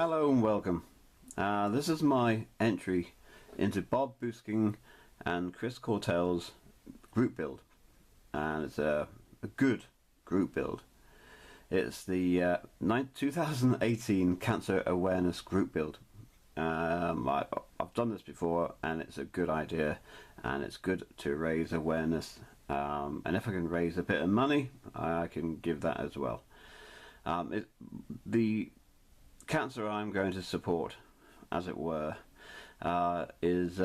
Hello and welcome. This is my entry into Bob Beusking and Chris Cortel's group build, and it's a good group build. It's the 2018 Cancer Awareness group build. I've done this before and it's a good idea, and it's good to raise awareness, and if I can raise a bit of money I can give that as well. The cancer I'm going to support, as it were, is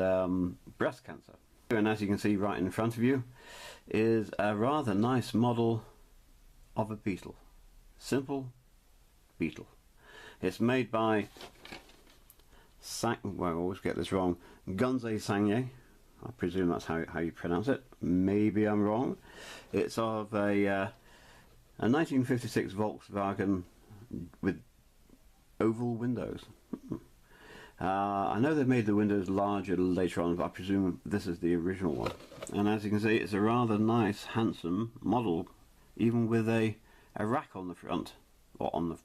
breast cancer. And as you can see right in front of you is a rather nice model of a beetle. Simple beetle. It's made by well, I always get this wrong, Gunze Sangye. I presume that's how you pronounce it. Maybe I'm wrong. It's of a 1956 Volkswagen with oval windows. I know they've made the windows larger later on, but I presume this is the original one. And as you can see, it's a rather nice, handsome model, even with a rack on the front, or on the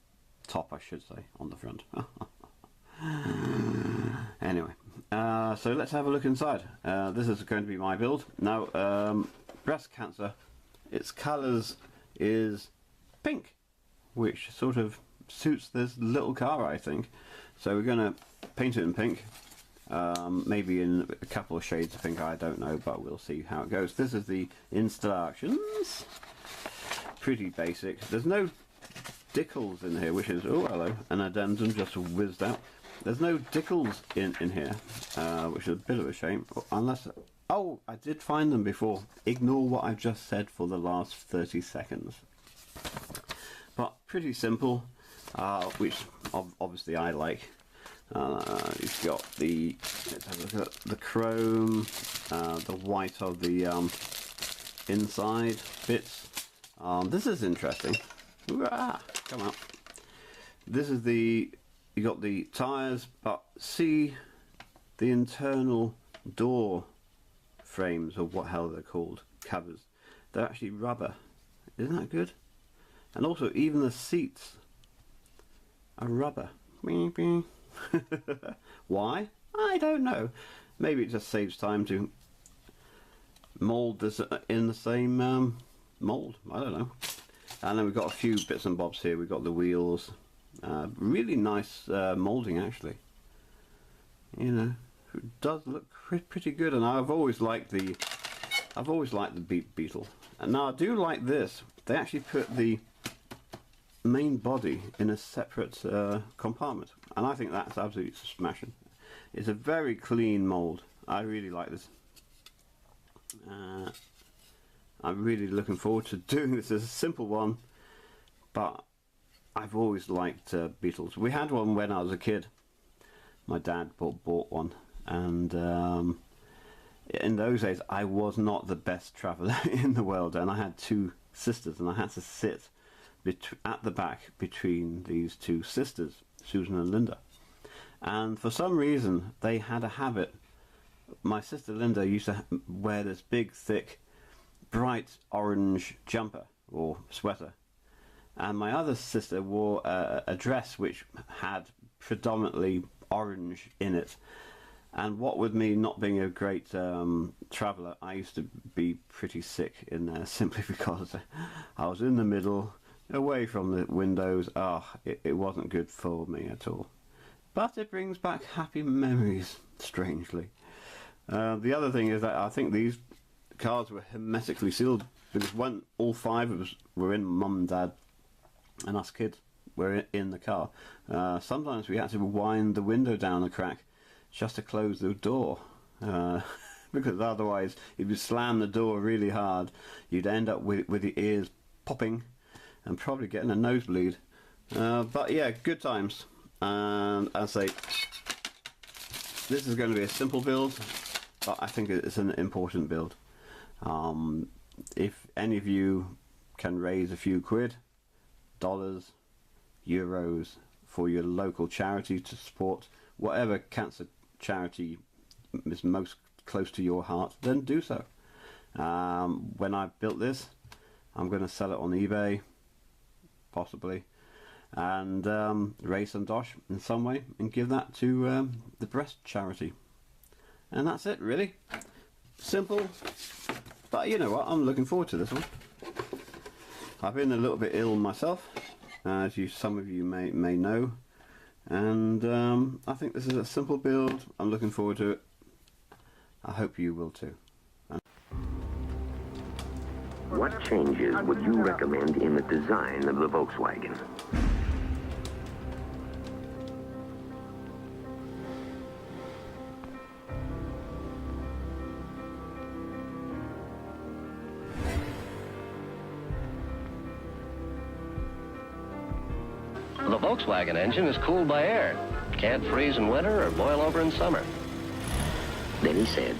top I should say, on the front. Anyway, so let's have a look inside. This is going to be my build. Now, breast cancer, its colours is pink, which sort of suits this little car, I think. So we're going to paint it in pink, maybe in a couple of shades of pink, I don't know, but we'll see how it goes. This is the instructions. Pretty basic. There's no decals in here, which is, oh hello, an addendum just whizzed out. There's no decals in here, which is a bit of a shame, unless, oh, I did find them before. Ignore what I've just said for the last 30 seconds. But pretty simple, which obviously I like. You've got the, let's have a look at the chrome, the white of the inside bits. This is interesting. Hurrah, come up. This is the, you got the tyres, but see the internal door frames, or what hell they're called, covers. They're actually rubber. Isn't that good? And also even the seats are rubber. Why? I don't know. Maybe it just saves time to mould this in the same mould. I don't know. And then we've got a few bits and bobs here. We've got the wheels. Really nice moulding, actually. You know, it does look pretty good. And I've always liked the Beetle. And now I do like this. They actually put the main body in a separate compartment, and I think that's absolutely smashing. It's a very clean mould. I really like this. I'm really looking forward to doing this. As a simple one, but I've always liked Beetles. We had one when I was a kid. My dad bought one, and in those days I was not the best traveller in the world, and I had two sisters, and I had to sit at the back between these two sisters, Susan and Linda. And for some reason they had a habit. My sister Linda used to wear this big, thick, bright orange jumper or sweater, and my other sister wore a dress which had predominantly orange in it. And what with me not being a great traveller, I used to be pretty sick in there, simply because I was in the middle, away from the windows. It wasn't good for me at all. But it brings back happy memories, strangely. The other thing is that I think these cars were hermetically sealed, because when all five of us were in, Mum and Dad and us kids were in the car, sometimes we had to wind the window down a crack just to close the door, because otherwise if you slam the door really hard you'd end up with your ears popping and probably getting a nosebleed. But yeah, good times. And I say, this is going to be a simple build, but I think it's an important build. If any of you can raise a few quid, dollars, euros, for your local charity to support whatever cancer charity is most close to your heart, then do so. When I built this, I'm going to sell it on eBay, possibly, and raise some dosh in some way and give that to the breast charity. And that's it, really. Simple, but you know what, I'm looking forward to this one. I've been a little bit ill myself, as some of you may know, and I think this is a simple build. I'm looking forward to it. I hope you will too. What changes would you recommend in the design of the Volkswagen? The Volkswagen engine is cooled by air. Can't freeze in winter or boil over in summer. Then he said,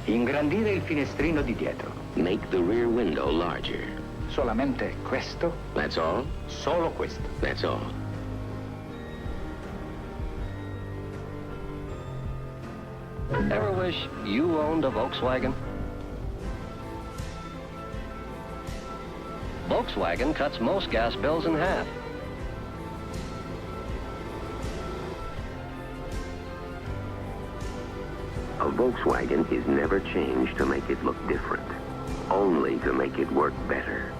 Ingrandire il finestrino di dietro. make the rear window larger. Solamente questo? That's all? Solo questo. That's all. Ever wish you owned a Volkswagen? Volkswagen cuts most gas bills in half. A Volkswagen is never changed to make it look different, only to make it work better.